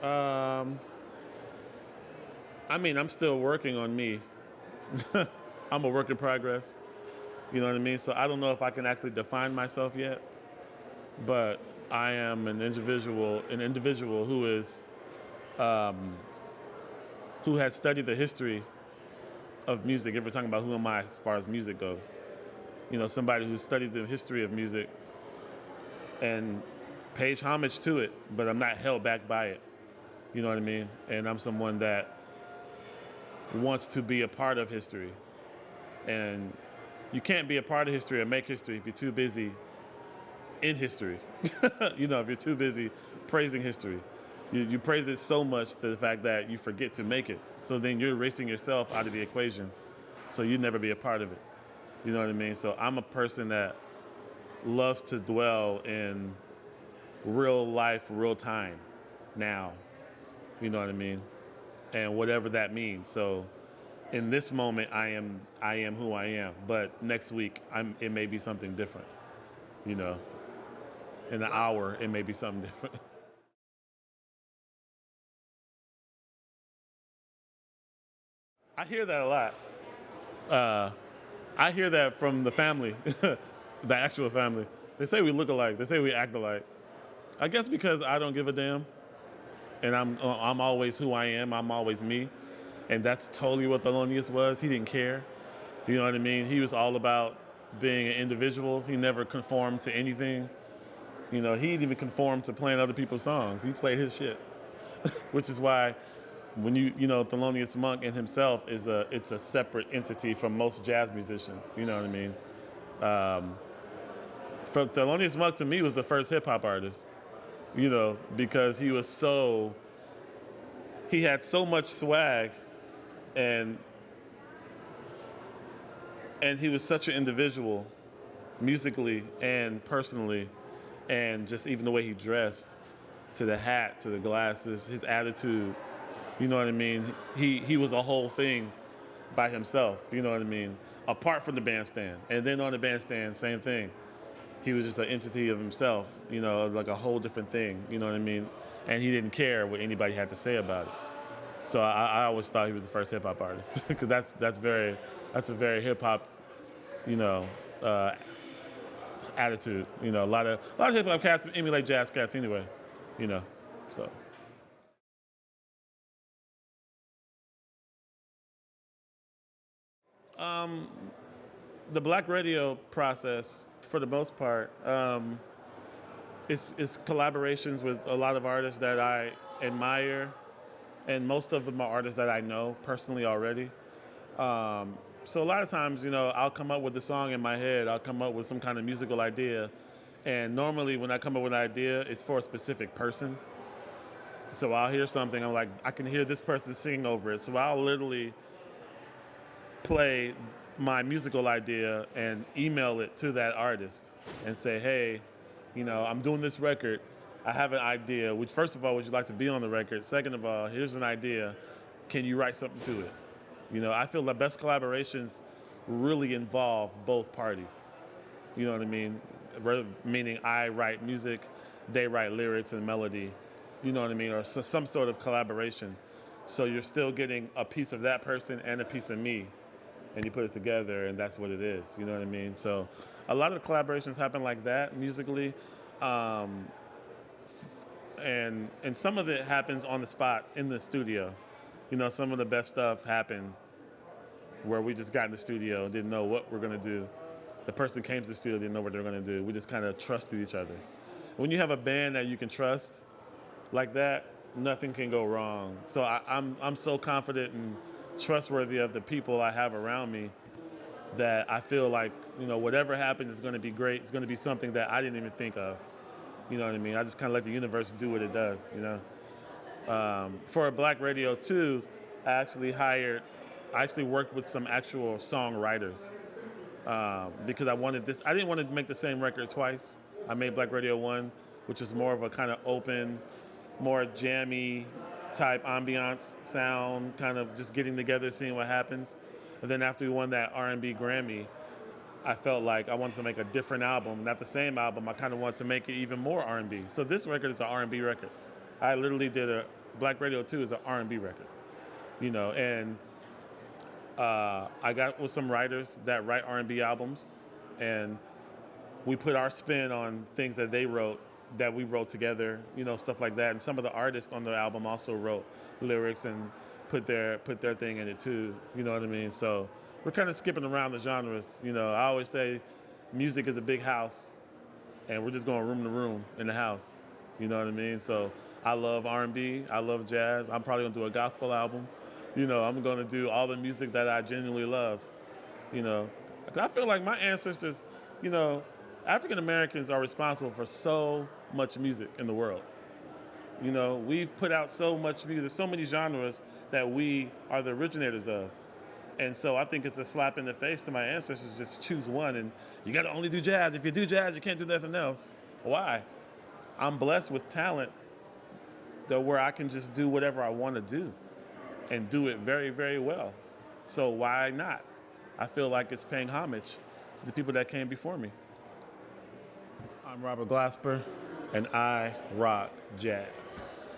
Um, I mean, I'm still working on me. I'm a work in progress. You know what I mean? So I don't know if I can actually define myself yet, but I am an individual who has studied the history of music. If we're talking about who am I as far as music goes, somebody who studied the history of music and pays homage to it, but I'm not held back by it. You know what I mean? And I'm someone that wants to be a part of history. And you can't be a part of history or make history if you're too busy in history. If you're too busy praising history. You praise it so much to the fact that you forget to make it. So then you're erasing yourself out of the equation. So you never be a part of it. You know what I mean? So I'm a person that loves to dwell in real life, real time, now. You know what I mean? And whatever that means. So in this moment, I am who I am. But next week, it may be something different. You know, in an hour, it may be something different. I hear that a lot. Uh, I hear that from the family, the actual family. They say we look alike. They say we act alike. I guess because I don't give a damn, and I'm always who I am. I'm always me, and that's totally what Thelonious was. He didn't care. You know what I mean? He was all about being an individual. He never conformed to anything. He didn't even conform to playing other people's songs. He played his shit, which is why when Thelonious Monk in himself it's a separate entity from most jazz musicians. You know what I mean? For Thelonious Monk to me was the first hip hop artist. Because he had so much swag and he was such an individual musically and personally, and just even the way he dressed, to the hat, to the glasses, his attitude. You know what I mean? He was a whole thing by himself. You know what I mean? Apart from the bandstand, and then on the bandstand, same thing. He was just an entity of himself. Like a whole different thing. You know what I mean? And he didn't care what anybody had to say about it. So I always thought he was the first hip hop artist because that's a very hip hop, you know, uh, attitude. A lot of hip hop cats emulate jazz cats anyway. You know, so. The black radio process, for the most part, is collaborations with a lot of artists that I admire, and most of them are artists that I know personally already. So a lot of times, I'll come up with a song in my head. I'll come up with some kind of musical idea, and normally when I come up with an idea, it's for a specific person. So I'll hear something, I'm like, I can hear this person singing over it. So I'll literally play my musical idea and email it to that artist and say, hey, I'm doing this record. I have an idea. Which, first of all, would you like to be on the record? Second of all, here's an idea. Can you write something to it? I feel the best collaborations really involve both parties. You know what I mean? Meaning I write music, they write lyrics and melody. You know what I mean? Or some sort of collaboration. So you're still getting a piece of that person and a piece of me, and you put it together, and that's what it is. You know what I mean? So a lot of the collaborations happen like that musically, um, and some of it happens on the spot in the studio. Some of the best stuff happened where we just got in the studio and didn't know what we're gonna do. The person came to the studio, didn't know what they were gonna do. We just kind of trusted each other. When you have a band that you can trust like that, nothing can go wrong. So I'm so confident and trustworthy of the people I have around me that I feel like whatever happens is going to be great. It's going to be something that I didn't even think of. You know what I mean? I just kind of let the universe do what it does. For a black radio too, I actually worked with some actual songwriters because I wanted this. I didn't want to make the same record twice. I made Black Radio 1, which is more of a kind of open, more jammy type ambiance sound, kind of just getting together, seeing what happens. And then after we won that R&B Grammy, I felt like I wanted to make a different album, not the same album. I kind of wanted to make it even more R&B. So this record is an R&B record. I literally did Black Radio 2 is an R&B record, you know, and I got with some writers that write R&B albums, and we put our spin on things that they wrote, that we wrote together, you know, stuff like that. And some of the artists on the album also wrote lyrics and put their thing in it too, you know what I mean? So we're kind of skipping around the genres, you know. I always say music is a big house, and we're just going room to room in the house, you know what I mean? So I love R&B, I love jazz. I'm probably gonna do a gospel album. You know, I'm gonna do all the music that I genuinely love, you know. I feel like my ancestors, you know, African Americans are responsible for so much music in the world. You know, we've put out so much music, there's so many genres that we are the originators of. And so I think it's a slap in the face to my ancestors, just choose one, and you gotta only do jazz. If you do jazz, you can't do nothing else. Why? I'm blessed with talent that where I can just do whatever I wanna do and do it very, very well. So why not? I feel like it's paying homage to the people that came before me. I'm Robert Glasper, and I rock jazz.